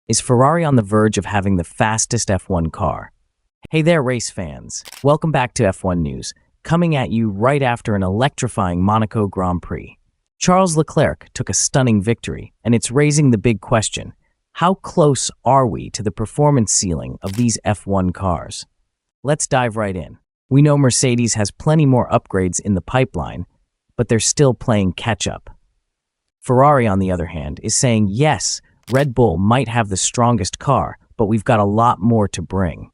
Is Ferrari on the verge of having the fastest F1 car? Hey there, race fans. Welcome back to F1 News, coming at you right after an electrifying Monaco Grand Prix. Charles Leclerc took a stunning victory, and it's raising the big question: how close are we to the performance ceiling of these F1 cars? Let's dive right in. We know Mercedes has plenty more upgrades in the pipeline, but they're still playing catch-up. Ferrari, on the other hand, is saying, yes, Red Bull might have the strongest car, but we've got a lot more to bring.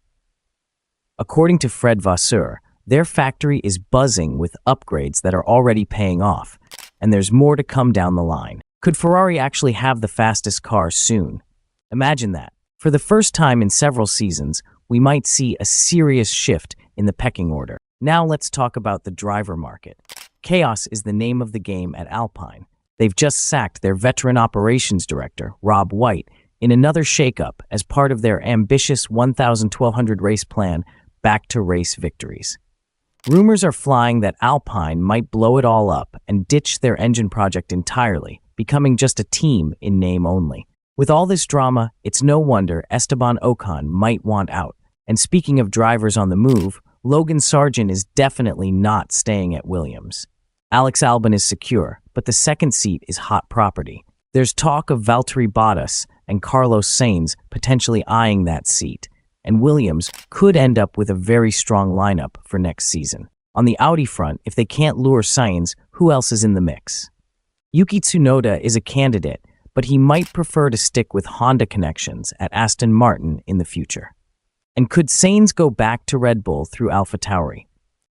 According to Fred Vasseur, their factory is buzzing with upgrades that are already paying off, and there's more to come down the line. Could Ferrari actually have the fastest car soon? Imagine that. For the first time in several seasons, we might see a serious shift in the pecking order. Now let's talk about the driver market. Chaos is the name of the game at Alpine. They've just sacked their veteran operations director, Rob White, in another shakeup as part of their ambitious 1,200 race plan back to race victories. Rumors are flying that Alpine might blow it all up and ditch their engine project entirely, becoming just a team in name only. With all this drama, it's no wonder Esteban Ocon might want out. And speaking of drivers on the move, Logan Sargent is definitely not staying at Williams. Alex Albon is secure, but the second seat is hot property. There's talk of Valtteri Bottas and Carlos Sainz potentially eyeing that seat, and Williams could end up with a very strong lineup for next season. On the Audi front, if they can't lure Sainz, who else is in the mix? Yuki Tsunoda is a candidate, but he might prefer to stick with Honda connections at Aston Martin in the future. And could Sainz go back to Red Bull through AlphaTauri?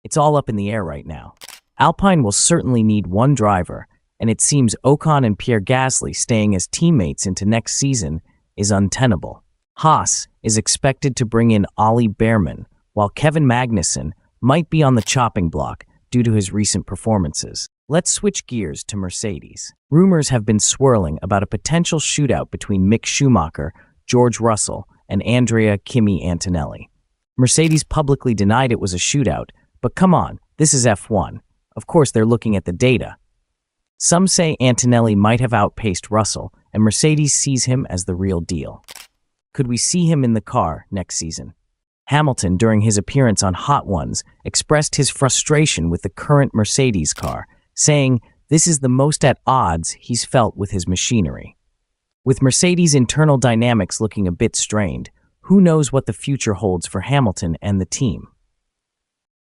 It's all up in the air right now. Alpine will certainly need one driver, and it seems Ocon and Pierre Gasly staying as teammates into next season is untenable. Haas is expected to bring in Ollie Behrman, while Kevin Magnussen might be on the chopping block due to his recent performances. Let's switch gears to Mercedes. Rumors have been swirling about a potential shootout between Mick Schumacher, George Russell, and Andrea Kimi Antonelli. Mercedes publicly denied it was a shootout, but come on, this is F1. Of course, they're looking at the data. Some say Antonelli might have outpaced Russell, and Mercedes sees him as the real deal. Could we see him in the car next season? Hamilton, during his appearance on Hot Ones, expressed his frustration with the current Mercedes car, saying this is the most at odds he's felt with his machinery. With Mercedes' internal dynamics looking a bit strained, who knows what the future holds for Hamilton and the team?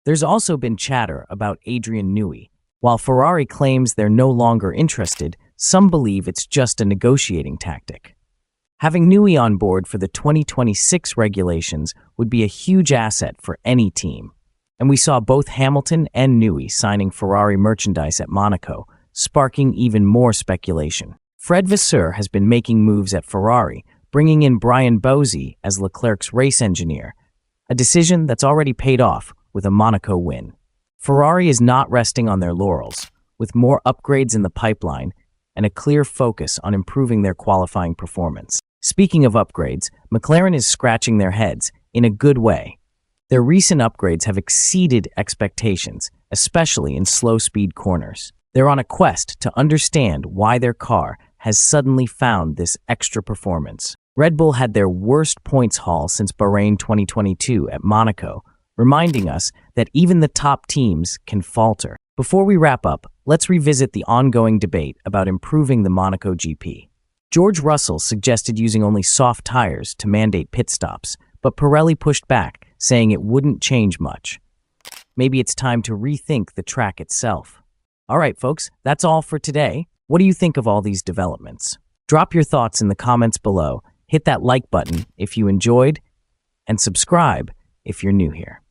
There's also been chatter about Adrian Newey. While Ferrari claims they're no longer interested, some believe it's just a negotiating tactic. Having Newey on board for the 2026 regulations would be a huge asset for any team. And we saw both Hamilton and Newey signing Ferrari merchandise at Monaco, sparking even more speculation. Fred Vasseur has been making moves at Ferrari, bringing in Brian Bosey as Leclerc's race engineer, a decision that's already paid off with a Monaco win. Ferrari is not resting on their laurels, with more upgrades in the pipeline and a clear focus on improving their qualifying performance. Speaking of upgrades, McLaren is scratching their heads in a good way. Their recent upgrades have exceeded expectations, especially in slow-speed corners. They're on a quest to understand why their car has suddenly found this extra performance. Red Bull had their worst points haul since Bahrain 2022 at Monaco, reminding us that even the top teams can falter. Before we wrap up, let's revisit the ongoing debate about improving the Monaco GP. George Russell suggested using only soft tires to mandate pit stops, but Pirelli pushed back, saying it wouldn't change much. Maybe it's time to rethink the track itself. All right, folks, that's all for today. What do you think of all these developments? Drop your thoughts in the comments below, hit that like button if you enjoyed, and subscribe if you're new here.